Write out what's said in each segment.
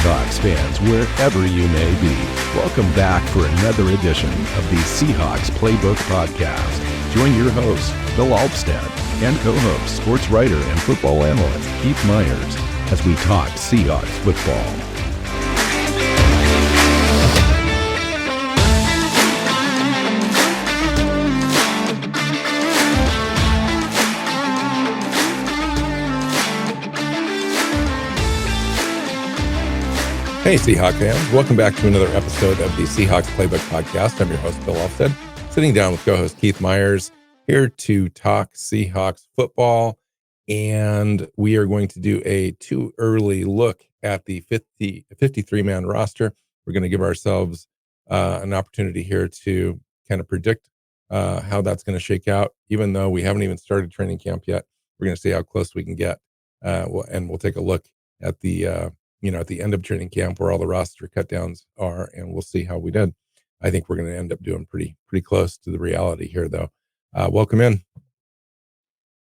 Seahawks fans, wherever you may be. Welcome back for another edition of the Seahawks Playbook podcast. Join your host, Bill Alvstad, and co-host, sports writer and football analyst Keith Myers, as we talk Seahawks football. Hey, Seahawks fans. Welcome back to another episode of the Seahawks Playbook podcast. I'm your host, Bill Alvstad, sitting down with co-host Keith Myers, here to talk Seahawks football. And we are going to do a too early look at the 53-man roster. We're going to give ourselves an opportunity here to kind of predict how that's going to shake out, even though we haven't even started training camp yet. We're going to see how close we can get. And we'll take a look at the at the end of training camp where all the roster cut downs are, and we'll see how we did. I think we're going to end up doing pretty close to the reality here, though. Welcome in.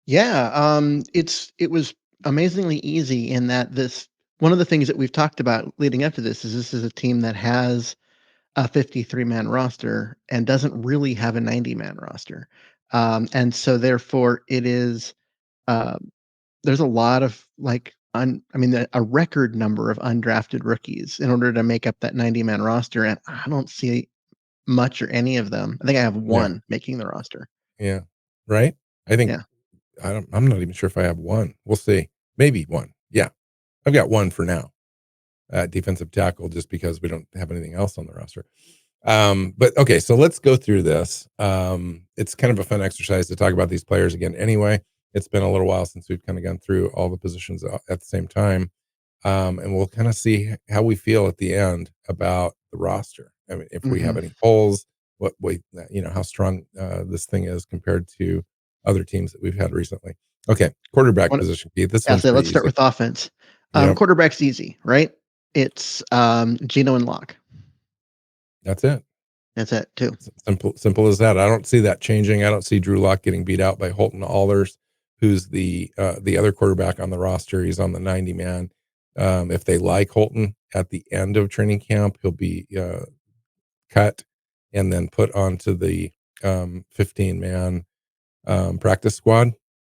Yeah, it was amazingly easy in that one of the things that we've talked about leading up to this is a team that has a 53-man roster and doesn't really have a 90-man roster. And so therefore it is, there's a lot of a record number of undrafted rookies in order to make up that 90-man roster. And I don't see much or any of them. I think I have one making the roster. Yeah. Right. I think, I'm not even sure if I have one. We'll see. Maybe one. Yeah. I've got one for now. Defensive tackle, just because we don't have anything else on the roster. But okay, so let's go through this. It's kind of a fun exercise to talk about these players again anyway. It's been a little while since we've kind of gone through all the positions at the same time. And we'll kind of see how we feel at the end about the roster. I mean, if we have any holes, how strong this thing is compared to other teams that we've had recently. Okay, quarterback position, Keith. Let's start with offense. Quarterback's easy, right? It's Geno and Locke. That's it. That's it too. Simple as that. I don't see that changing. I don't see Drew Lock getting beat out by Holton Alders, who's the other quarterback on the roster. He's on the 90-man. If they like Holton at the end of training camp, he'll be cut and then put onto the 15-man practice squad.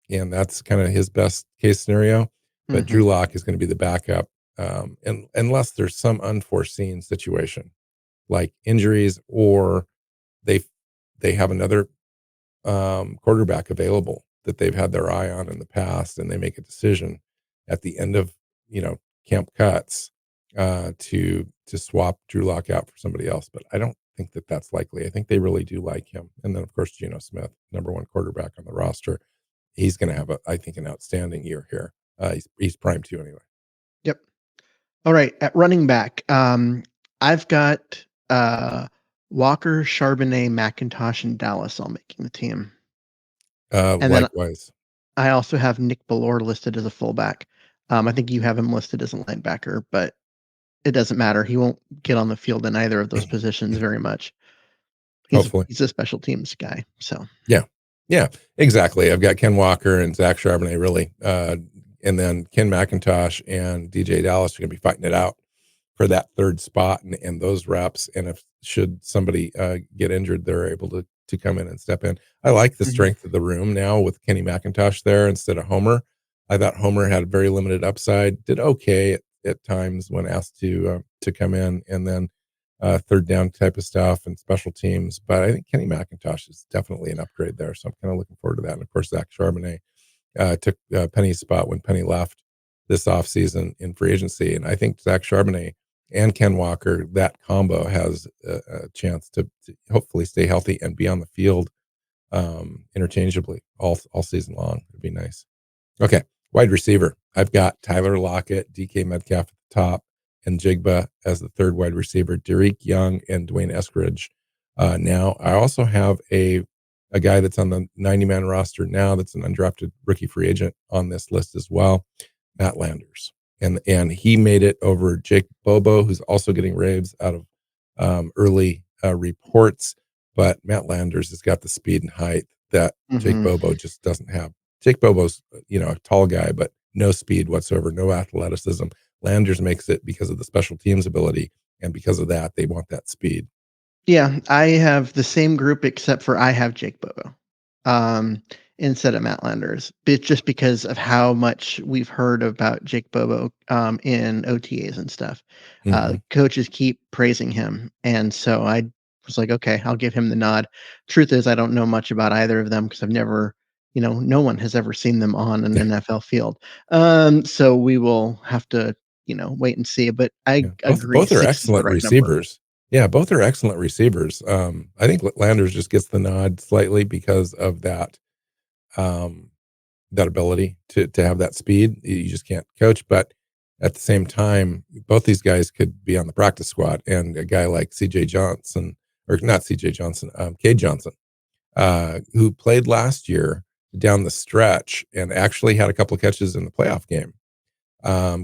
And that's kind of his best case scenario. But Drew Lock is going to be the backup, and unless there's some unforeseen situation like injuries, or they have another quarterback available that they've had their eye on in the past, and they make a decision at the end of camp cuts to swap Drew Lock out for somebody else. But I don't think that that's likely. I think they really do like him. And then of course Geno Smith, number one quarterback on the roster, he's going to have an outstanding year here. He's primed too anyway. Yep. All right, at running back, I've got Walker, Charbonnet, McIntosh, and Dallas all making the team. And likewise. Then I also have Nick Bellore listed as a fullback. I think you have him listed as a linebacker, but it doesn't matter. He won't get on the field in either of those positions very much. He's a special teams guy. So yeah, exactly. I've got Ken Walker and Zach Charbonnet really, and then Ken McIntosh and DJ Dallas are going to be fighting it out for that third spot and those reps. And if should somebody get injured, they're able to come in and step in. I like the strength of the room now with Kenny McIntosh there instead of Homer. I thought Homer had very limited upside, did okay at times when asked to come in, and then third down type of stuff and special teams. But I think Kenny McIntosh is definitely an upgrade there. So I'm kind of looking forward to that. And of course, Zach Charbonnet took Penny's spot when Penny left this offseason in free agency. And I think Zach Charbonnet and Ken Walker, that combo has a chance to hopefully stay healthy and be on the field interchangeably all season long. It'd be nice. Okay, wide receiver. I've got Tyler Lockett, DK Metcalf at the top, and Jigba as the third wide receiver, Derek Young and Dwayne Eskridge. Now, I also have a guy that's on the 90-man roster now that's an undrafted rookie free agent on this list as well, Matt Landers. And he made it over Jake Bobo, who's also getting raves out of early reports. But Matt Landers has got the speed and height that Jake Bobo just doesn't have. Jake Bobo's, a tall guy, but no speed whatsoever, no athleticism. Landers makes it because of the special teams ability, and because of that, they want that speed. Yeah, I have the same group except for I have Jake Bobo instead of Matt Landers, just because of how much we've heard about Jake Bobo in OTAs and stuff. Coaches keep praising him, and so I was like, okay, I'll give him the nod. Truth is, I don't know much about either of them because I've never, no one has ever seen them on an NFL field. So we will have to, wait and see. But I agree, Both are 6 is the excellent right number. receivers. Yeah, both are excellent receivers. I think Landers just gets the nod slightly because of that that ability to have that speed. You just can't coach, but at the same time, both these guys could be on the practice squad, and a guy like CJ Johnson, or not CJ Johnson, Cade Johnson, who played last year down the stretch and actually had a couple of catches in the playoff game,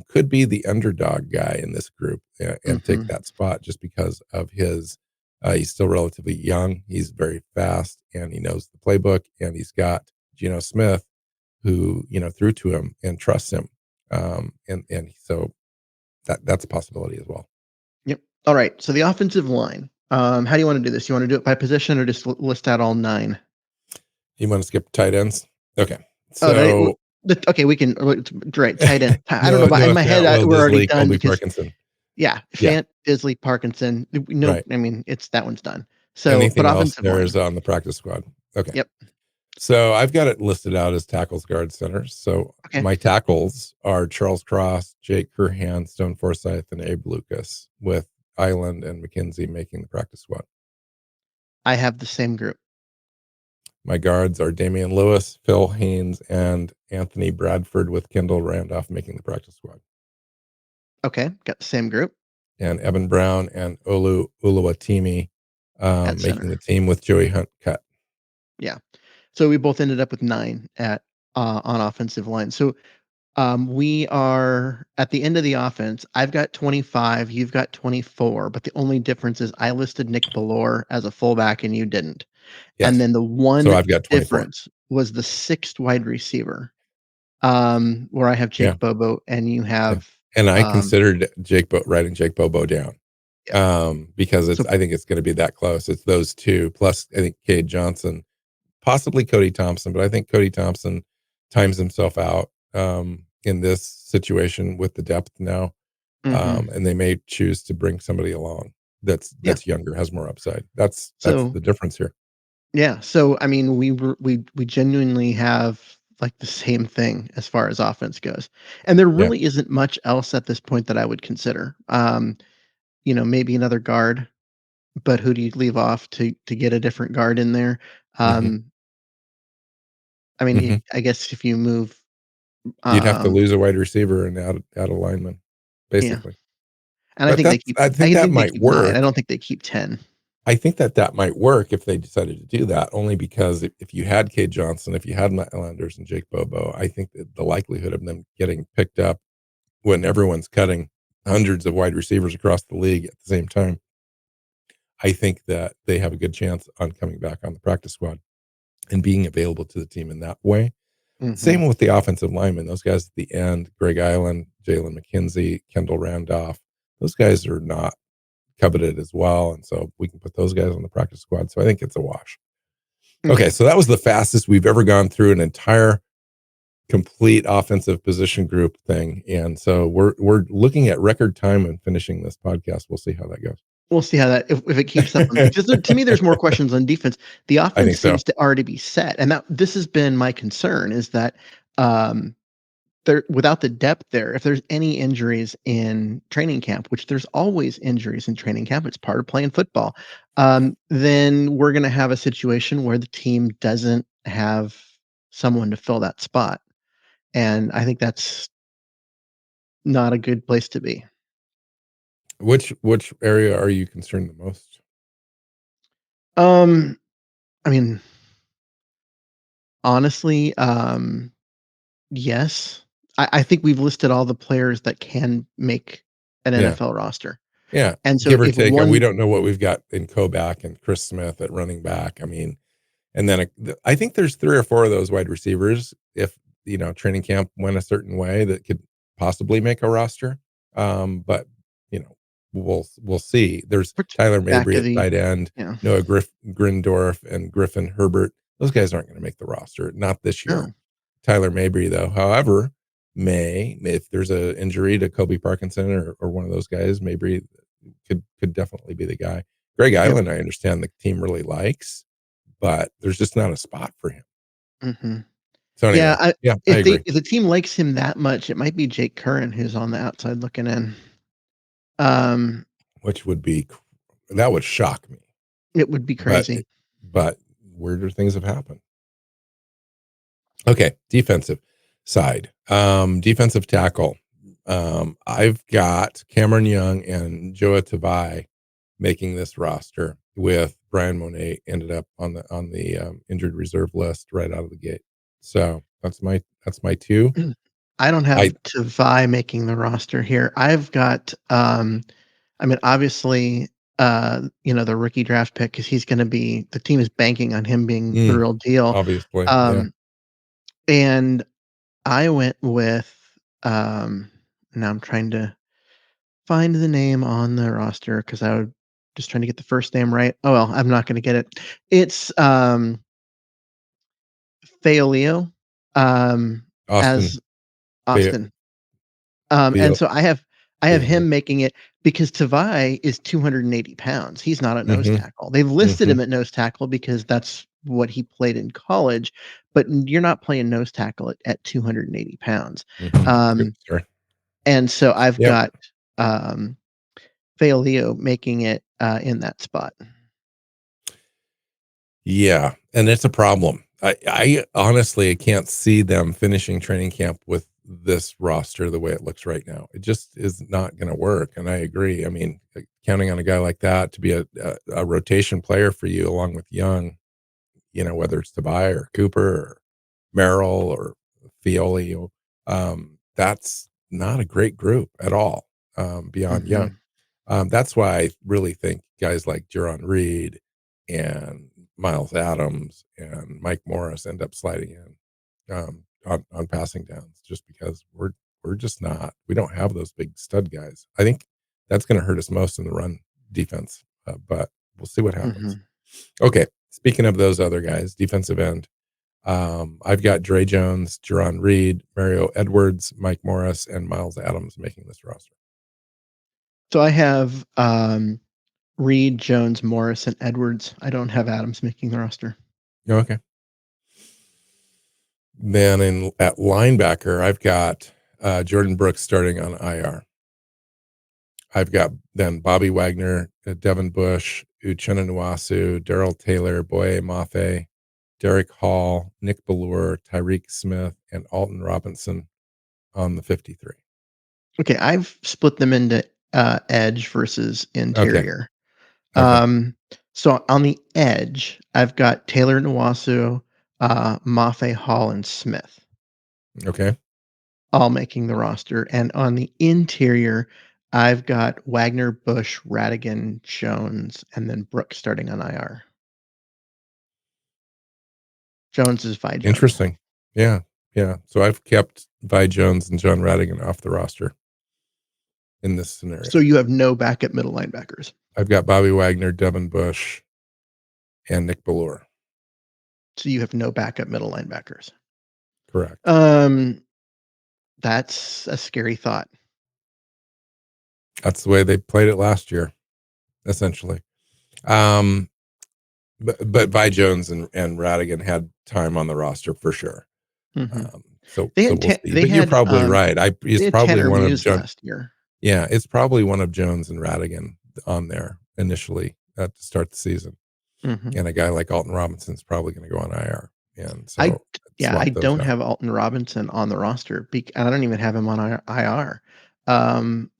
could be the underdog guy in this group and take that spot just because of his. He's still relatively young. He's very fast, and he knows the playbook, and he's got Geno Smith, who threw to him and trusts him, and so that's a possibility as well. Yep. All right. So the offensive line. How do you want to do this? You want to do it by position or just list out all 9? You want to skip tight ends? Okay. Oh, So okay, we can. Right, tight end. I don't know, but in my head, Will we're already Disley, done Colby because Parkinson. yeah, Yeah. Fant, Disley, Parkinson. No, Right. I mean that one's done. So, Anything but else offensive there line. is on the practice squad. Okay. Yep. So I've got it listed out as tackles, guards, centers. So Okay. my tackles are Charles Cross, Jake Curhan, Stone Forsyth, and Abe Lucas, with Island and McKenzie making the practice squad. I have the same group. My guards are Damian Lewis, Phil Haynes, and Anthony Bradford, with Kendall Randolph making the practice squad. Okay, got the same group. And Evan Brown and Olu Uluwatimi making the team, with Joey Hunt cut. Yeah. So we both ended up with 9 at on offensive line. So we are at the end of the offense. I've got 25, you've got 24, but the only difference is I listed Nick Ballore as a fullback and you didn't. Yes. And then the one So I've got 24. difference was the 6th wide receiver, where I have Jake Bobo and you have. And I considered writing Jake Bobo down, because I think it's going to be that close. It's those two, plus I think Cade Johnson, possibly Cody Thompson, but I think Cody Thompson times himself out in this situation with the depth now, and they may choose to bring somebody along that's younger, has more upside. That's the difference here. Yeah. So I mean, we genuinely have like the same thing as far as offense goes, and there really isn't much else at this point that I would consider. Maybe another guard, but who do you leave off to get a different guard in there? I mean, I guess if you move, you'd have to lose a wide receiver and add a lineman, basically. And I think they keep. I think that might keep work. 9. I don't think they keep 10. I think that might work if they decided to do that, only because if you had Cade Johnson, if you had Matt Landers and Jake Bobo, I think that the likelihood of them getting picked up when everyone's cutting hundreds of wide receivers across the league at the same time, I think that they have a good chance on coming back on the practice squad and being available to the team in that way. Same with the offensive linemen. Those guys at the end, Greg Island, Jalen McKenzie, Kendall Randolph, those guys are not coveted as well. And so we can put those guys on the practice squad. So I think it's a wash. Okay. So that was the fastest we've ever gone through an entire complete offensive position group thing. And so we're looking at record time and finishing this podcast. We'll see how that goes. We'll see how that if it keeps up. Because to me, there's more questions on defense. The offense seems to already be set, and this has been my concern is that there without the depth there, if there's any injuries in training camp, which there's always injuries in training camp, it's part of playing football. Then we're going to have a situation where the team doesn't have someone to fill that spot, and I think that's not a good place to be. Which area are you concerned the most? I mean, honestly, yes. I think we've listed all the players that can make an NFL roster. Yeah. And so give or if take, and we don't know what we've got in Koback and Chris Smith at running back. I mean, and then I think there's 3 or 4 of those wide receivers. If training camp went a certain way that could possibly make a roster. But you know, we'll see. There's Which Tyler back Mabry of at the tight end, yeah. Noah Grindorf, and Griffin Herbert. Those guys aren't going to make the roster, not this year. No. Tyler Mabry, though, however, may if there's a injury to Kobe Parkinson or one of those guys, Mabry could definitely be the guy. Greg Yep. Island, I understand the team really likes, but there's just not a spot for him. Mhm. So Yeah, anyway, yeah, I agree. if the team likes him that much, it might be Jake Curran who's on the outside looking in. Um, Which would be that would shock me, it would be but crazy. but weirder things have happened. Okay, defensive side, defensive tackle. I've got Cameron Young and Joa Tavai making this roster, with Brian Monet ended up on the injured reserve list right out of the gate. So that's my two. I don't I have Tavai making the roster here. I've got, I mean, obviously, the rookie draft pick because he's going to be the team is banking on him being the real deal. obviously, yeah, Um, and I went with, now I'm trying to find the name on the roster because I was just trying to get the first name right. Oh well, I'm not going to get it. It's Faolio, Austin as Theo, Austin. And Theo, so I have Theo. him making it because Tavai is 280 pounds. He's not a nose Mm-hmm, tackle. They've listed mm-hmm, him at nose tackle because that's what he played in college, but you're not playing nose tackle at 280 pounds. mm-hmm. Um, Sure. and so I've Yep. got Faolio making it in that spot. Yeah, and it's a problem. I honestly I can't see them finishing training camp with this roster the way it looks right now. It just is not going to work, and I agree. I mean, counting on a guy like that to be a rotation player for you, along with Young, whether it's Tobias or Cooper or Merrill or Fioli, that's not a great group at all. Beyond Young. Mhm. That's why I really think guys like Jaron Reed and Miles Adams and Mike Morris end up sliding in on passing downs, just because we're just not, we don't have those big stud guys. I think that's going to hurt us most in the run defense, but we'll see what happens. Mhm. Okay, speaking of those other guys, defensive end, I've got Dre Jones, Jaron Reed, Mario Edwards, Mike Morris, and Miles Adams making this roster. So I have Reed, Jones, Morris, and Edwards. I don't have Adams making the roster. Okay. Then at linebacker, I've got Jordan Brooks starting on IR. I've got then Bobby Wagner, Devin Bush, Uchenna Nwasu, Daryl Taylor, Boye Mafe, Derek Hall, Nick Ballure, Tyreek Smith, and Alton Robinson on the 53. Okay, I've split them into edge versus Okay. interior. Okay. So on the edge, I've got Taylor Nwasu, Mafe Hall, and Smith Okay. all making the roster. And on the interior, I've got Wagner, Bush, Radigan, Jones, and then Brooks starting on IR. Jones is Vi Jones. Interesting. Yeah. Yeah. So I've kept Vi Jones and John Radigan off the roster in this So scenario. you have no backup middle linebackers. I've got Bobby Wagner, Devin Bush, and Nick Ballure. So you have no backup middle linebackers. Correct. That's a scary thought. That's the way they played it last year, essentially. Um, but Vi Jones and Radigan had time on the roster for sure. Mhm. So we'll see. They But you're had, probably right. they It's had probably Tanner one of Muse John. last year. Yeah, it's probably one of Jones and Radigan on there initially to start the season, Mhm. and a guy like Alton Robinson's probably going to go on IR, and I so yeah, I swap those don't out. have Alton Robinson on the roster, and I don't even have him on IR,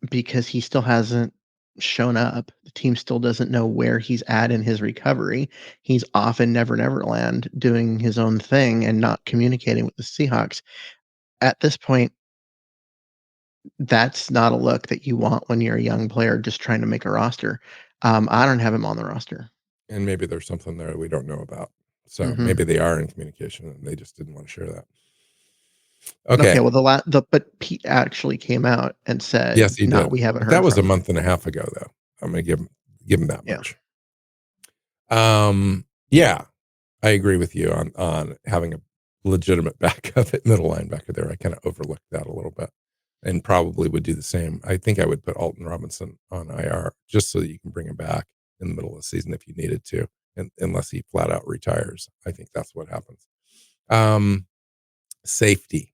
because he still hasn't shown up. The team still doesn't know where he's at in his recovery. He's off in Never Never Land doing his own thing and not communicating with the Seahawks. At this point, that's not a look that you want when you're a young player just trying to make a roster. I don't have him on the roster. And maybe there's something there we don't know about. So Mhm. maybe they are in communication and they just didn't want to share that. Okay. Okay, well, but Pete actually came out and said, Yes, he "No, did. we haven't But that heard was a from him." month and a half ago, though. I'm gonna give him that Yeah. much. Yeah, I agree with you on having a legitimate backup at middle linebacker there. I kind of overlooked that a little bit, and probably would do the same. I think I would put Alton Robinson on IR just so that you can bring him back in the middle of the season if you needed to, and unless he flat out retires. I think that's what happens. Um, Safety: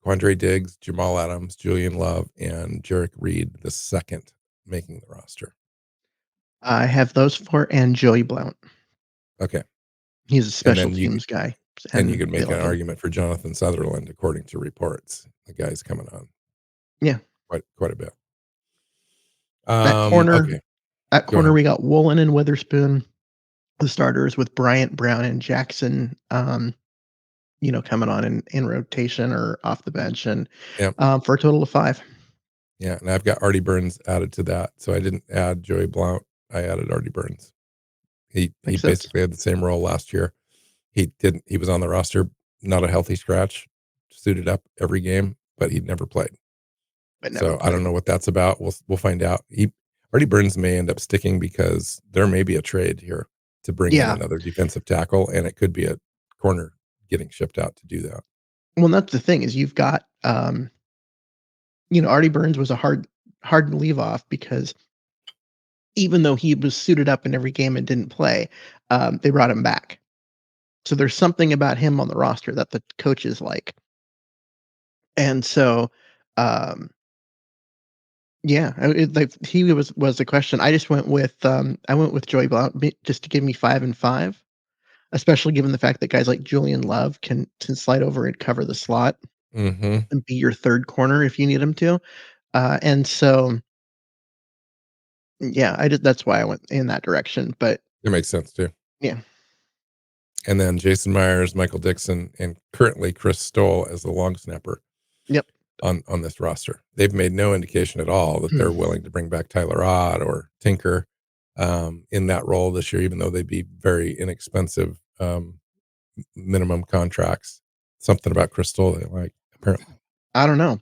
Quandre Diggs, Jamal Adams, Julian Love, and Jarek Reed the second making the roster. I have those 4 and Joey Blount. Okay, He's a and special then teams guy, and you and could they make an like him. argument for Jonathan Sutherland, according to reports. The guy's coming on Yeah. quite a bit. At corner Okay, at go corner, ahead. we got Woolen and Witherspoon, the starters with Bryant, Brown, and Jackson, coming on in rotation or off the bench, and, Yeah, for a total of 5. yeah, and I've got Artie Burns added to that, so I didn't add Joey Blount. I added Artie Burns. He Makes sense, basically had the same role last year. He was on the roster, not a healthy scratch, suited up every game, but he'd never played. but never So I don't played. know what that's about. We'll find out. Artie Burns may end up sticking because there may be a trade here to bring in Yeah. another defensive tackle, and it could be a corner getting shipped out to do that. Well, that's the thing is you've got, Artie Burns was a hard to leave off because even though he was suited up in every game and didn't play, they brought him back. So there's something about him on the roster that the coaches like. And so, um, yeah, like he was the question. I went with Joey Blount just to give me 5 and 5, especially given the fact that guys like Julian Love can slide over and cover the slot Mm-hmm. and be your third corner if you need him to. And so, yeah, that's why I went in that direction. But It makes sense too. yeah, And then Jason Myers, Michael Dixon, and currently Chris Stoll as the long snapper yep. on this roster. They've made no indication at all that Hmm. they're willing to bring back Tyler Ott or Tinker in that role this year, even though they'd be very inexpensive minimum contracts. Something about Chris Stoll they like, apparently. I don't know.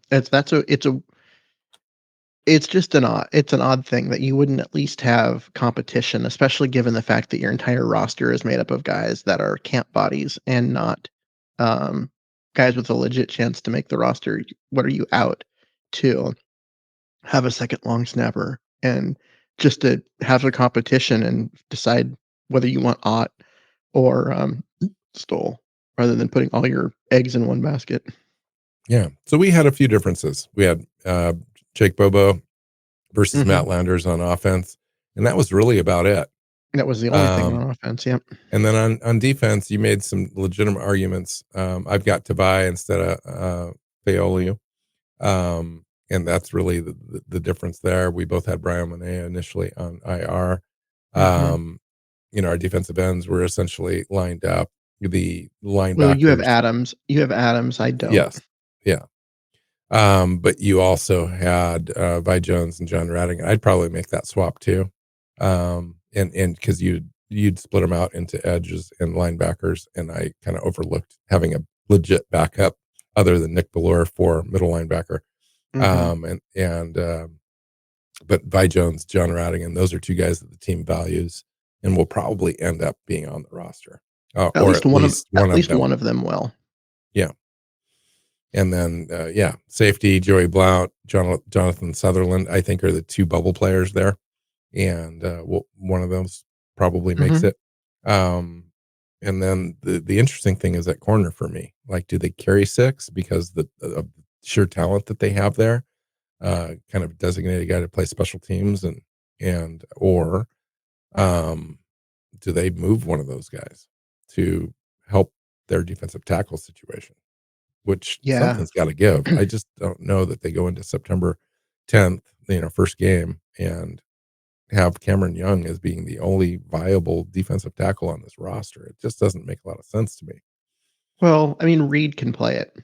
It's just an odd thing that you wouldn't at least have competition, especially given the fact that your entire roster is made up of guys that are camp bodies and not, um, guys with a legit chance to make the roster. What are you out to have a second long snapper and just to have a competition and decide whether you want Ott or, Stoll rather than putting all your eggs in one basket. Yeah. So we had a few differences. We had Jake Bobo versus Matt Mhm. Landers on offense, and that was really about it. That was the only thing Um, on offense, yep. and then on defense, you made some legitimate arguments. I've got Tabai instead of Theoliu. And that's really the difference there. We both had Brian Monet initially on IR. Mhm. Um, our defensive ends were essentially lined up. The Well, linebackers, You have Adams, I don't. yes, yeah. But you also had Vi Jones and John Ratting. I'd probably make that swap too. And because you'd split them out into edges and linebackers, and I kind of overlooked having a legit backup other than Nick Bellore for middle linebacker. Mhm. But Vi Jones, John Radigan, those are two guys that the team values and will probably end up being on the roster, or at least one At of least them. one of them will. Yeah. And then, safety, Joey Blount, Jonathan Sutherland, I think are the two bubble players there. And one of those probably makes Mhm. it. Um, and then the interesting thing is at corner for me. Like, do they carry six because of the sheer talent that they have there? Kind of designate a guy to play special teams or um, do they move one of those guys to help their defensive tackle situation? Which Yeah. something's got to give. I just don't know that they go into September 10th, first game, and have Cameron Young as being the only viable defensive tackle on this roster. It just doesn't make a lot of sense to me. Well, I mean, Reed can play it,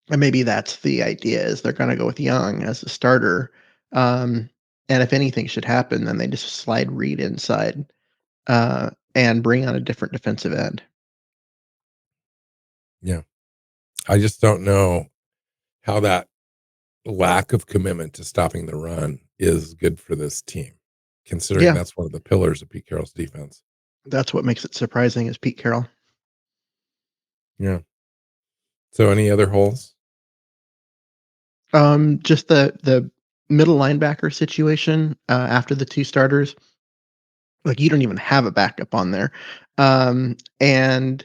and maybe that's the idea is they're gonna go with Young as a starter, um, and if anything should happen, then they just slide Reed inside, and bring on a different defensive end. Yeah. I just don't know how that lack of commitment to stopping the run is good for this team, considering Yeah, that's one of the pillars of Pete Carroll's defense. that's what makes it surprising is Pete Carroll. Yeah. So any other holes? Just the middle linebacker situation after the two starters. Like you don't even have a backup on there, and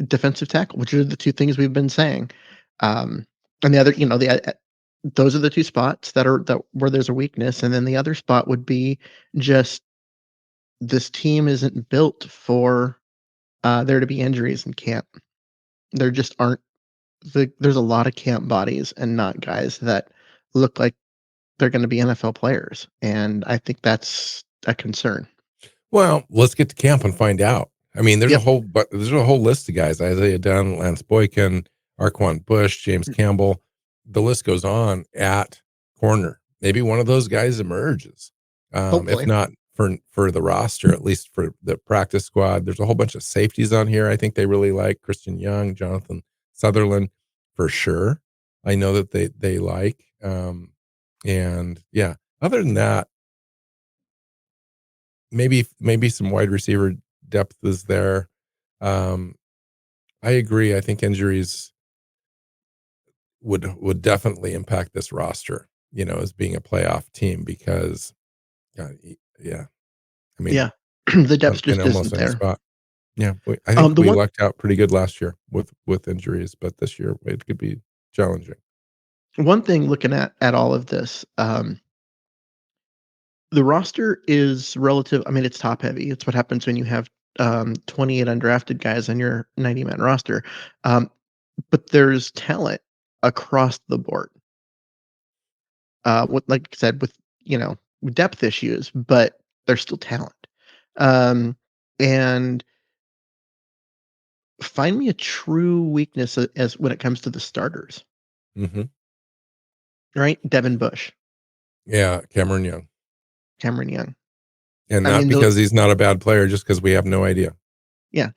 defensive tackle, which are the two things we've been saying. And the other, those are the two spots that where there's a weakness, and then the other spot would be just this team isn't built for there to be injuries in camp. There just aren't. There's a lot of camp bodies and not guys that look like they're going to be NFL players, and I think that's a concern. Well, let's get to camp and find out. I mean, Yep. there's a whole list of guys: Isaiah Dunn, Lance Boykin, Arquan Bush, James Campbell. The list goes on at corner. Maybe one of those guys emerges. If Hopefully. not for the roster, at least for the practice squad. There's a whole bunch of safeties on here. I think they really like Christian Young, Jonathan Sutherland, for sure. I know that they like. And yeah, other than that, maybe some wide receiver depth is there. Um, I agree. I think injuries would definitely impact this roster, as being a playoff team because, yeah, I mean, Yeah. The depth in just almost isn't any there. spot. Yeah, I think The we one lucked out pretty good last year with injuries, but this year it could be challenging. one thing looking at all of this, the roster is relative. I mean, it's top heavy. It's what happens when you have 28 undrafted guys on your 90-man roster. Um, but there's talent across the board. With like I said, with depth issues, but there's still talent. Um, and find me a true weakness as when it comes to the starters, Hmm. right? Devin Bush, Yeah, Cameron Young, Cameron Young. and I not mean, because he's not a bad player, just because we have no idea. yeah,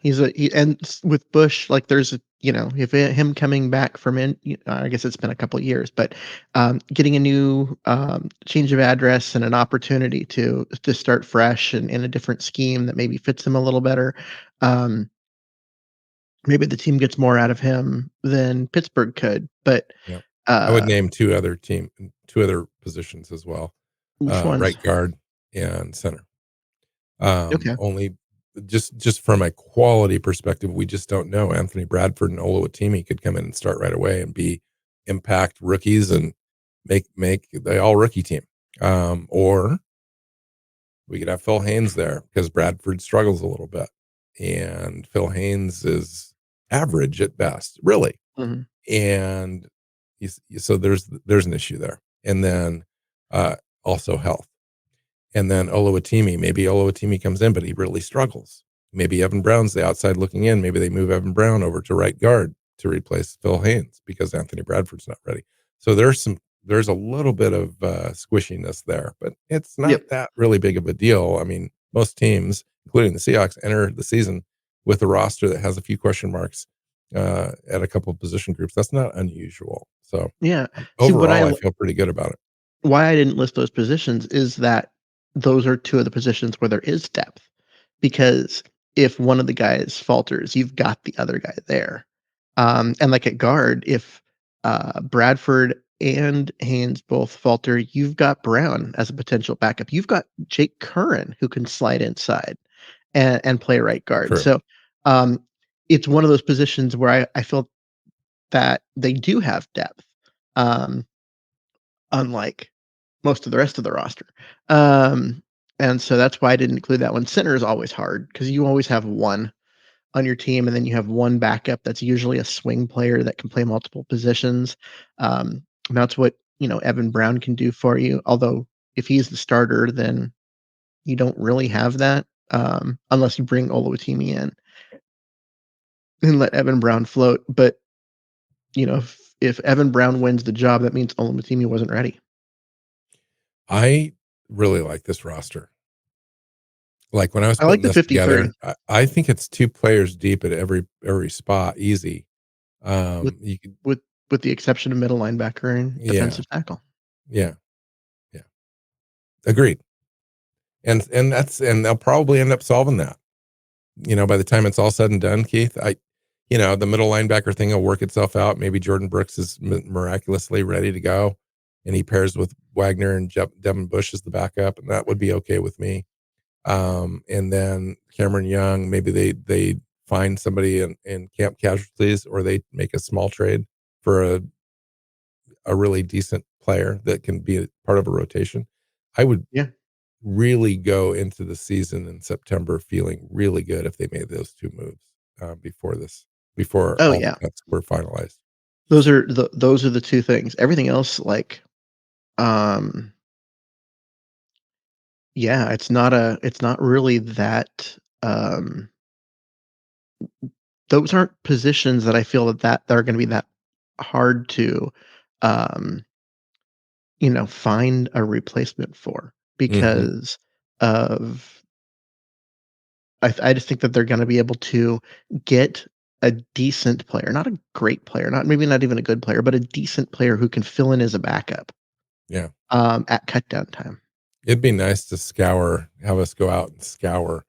and with Bush, like there's if him coming back from I guess it's been a couple of years, but getting a new change of address and an opportunity to start fresh and in a different scheme that maybe fits him a little better. Um, Maybe the team gets more out of him than Pittsburgh could, but Yeah, I would uh, name two other positions as well, which ones? right guard and center. Okay. Only just from a quality perspective, we just don't know. Anthony Bradford and Oluwatimi could come in and start right away and be impact rookies and make the all rookie team. Or we could have Phil Haynes there because Bradford struggles a little bit, and Phil Haynes is average at best, really. Mhm. And so there's an issue there, and then also health. And then maybe Oluwatimi comes in, but he really struggles. Maybe Evan Brown's the outside looking in. Maybe they move Evan Brown over to right guard to replace Phil Haynes because Anthony Bradford's not ready. So there's a little bit of squishiness there, but it's not Yep. that really big of a deal. I mean, most teams, including the Seahawks, enter the season with a roster that has a few question marks at a couple of position groups. That's not unusual. So Yeah. See, overall, I feel pretty good about it. why I didn't list those positions is that those are two of the positions where there is depth. Because if one of the guys falters, you've got the other guy there. And like at guard, if Bradford and Haynes both falter, you've got Brown as a potential backup. You've got Jake Curran who can slide inside and play right guard. True. So um, it's one of those positions where I feel that they do have depth. Um, Unlike most of the rest of the roster. Um, and so that's why I didn't include that one. Center is always hard because you always have one on your team, and then you have one backup that's usually a swing player that can play multiple positions. And that's what Evan Brown can do for you. Although if he's the starter, then you don't really have that unless you bring Oluwatimi in and let Evan Brown float. But if Evan Brown wins the job, that means Oluwatimi wasn't ready. I really like this roster. Like when I was I like putting the this 50-30. together, I think it's two players deep at every spot, easy. with You could, with with the exception of middle linebacker and yeah, defensive tackle. yeah, yeah. Agreed. And they'll probably end up solving that. By the time it's all said and done, Keith, the middle linebacker thing will work itself out. Maybe Jordan Brooks is miraculously ready to go, and he pairs with Wagner and Devin Bush as the backup, and that would be okay with me. And then Cameron Young, maybe they find somebody in camp casualties, or they make a small trade for a really decent player that can be a part of a rotation. I would Yeah. really go into the season in September feeling really good if they made those two moves before Oh all the yeah. cuts were finalized. Those are the two things. Everything else, like, um, yeah, it's not really that. Those aren't positions that I feel that are going to be that hard to, um, find a replacement for Hmm. because of. I just think that they're going to be able to get a decent player, not a great player, not even a good player, but a decent player who can fill in as a backup Yeah, at cutdown time. it'd be nice to have us go out and scour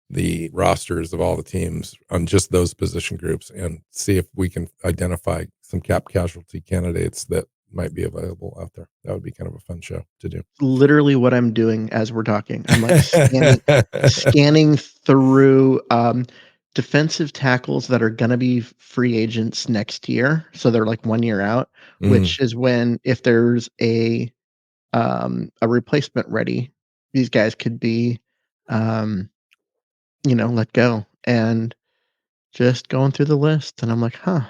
the rosters of all the teams on just those position groups and see if we can identify some cap casualty candidates that might be available out there. That would be kind of a fun show to do. Literally what I'm doing as we're talking. I'm like scanning through defensive tackles that are going to be free agents next year. So they're like 1 year out, Mm, which is when if there's a replacement ready, these guys could be um, let go. And just going through the list and I'm like, "Huh,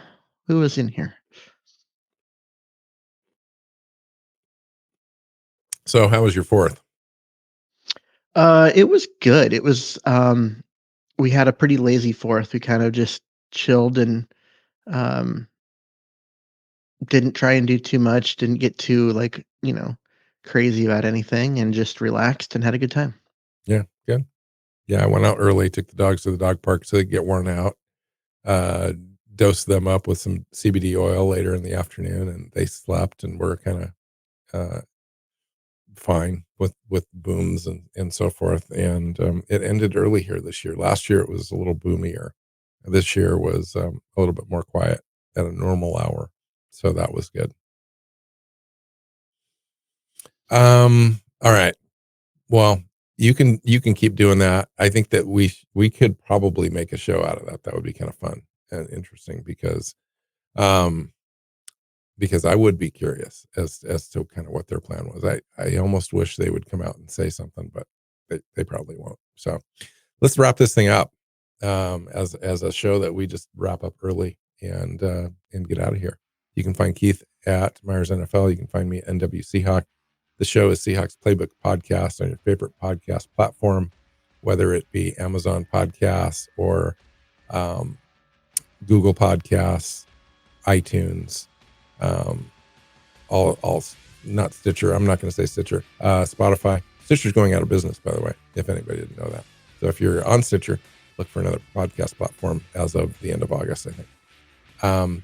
who is in here?" so how was your fourth? It was good. It was we had a pretty lazy fourth. We kind of just chilled and um didn't try and do too much, didn't get too like, crazy about anything and just relaxed and had a good time. Yeah, good. Yeah, I went out early, took the dogs to the dog park so they get worn out. Uh, Dosed them up with some CBD oil later in the afternoon, and they slept and were kind of uh, fine with booms and so forth. And it ended early here this year. Last year it was a little boomier. This year was a little bit more quiet at a normal hour, so that was good. All right. Well, you can keep doing that. I think that we could probably make a show out of that. That would be kind of fun and interesting um because I would be curious as to kind of what their plan was. I almost wish they would come out and say something, but they probably won't. So let's wrap this thing up as a show that we just wrap up early and get out of here. You can find Keith at Myers NFL. You can find me at NW Seahawk. The show is Seahawks Playbook Podcast on your favorite podcast platform, whether it be Amazon Podcasts or um, Google Podcasts, iTunes, um, all not Stitcher. I'm not going to say Stitcher. Spotify. Stitcher's going out of business, by the way, if anybody didn't know that. So if you're on Stitcher, look for another podcast platform as of the end of August, I think.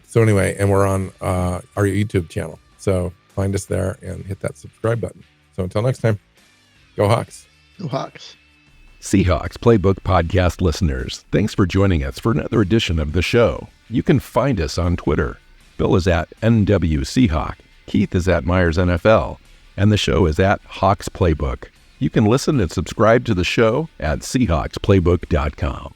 So anyway, and we're on our YouTube channel. So find us there and hit that subscribe button. So until next time, go Hawks. Go Hawks. Seahawks Playbook Podcast listeners, thanks for joining us for another edition of the show. You can find us on Twitter. Bill is at NW Seahawk, Keith is at Myers NFL, and the show is at Hawks Playbook. You can listen and subscribe to the show at SeahawksPlaybook.com.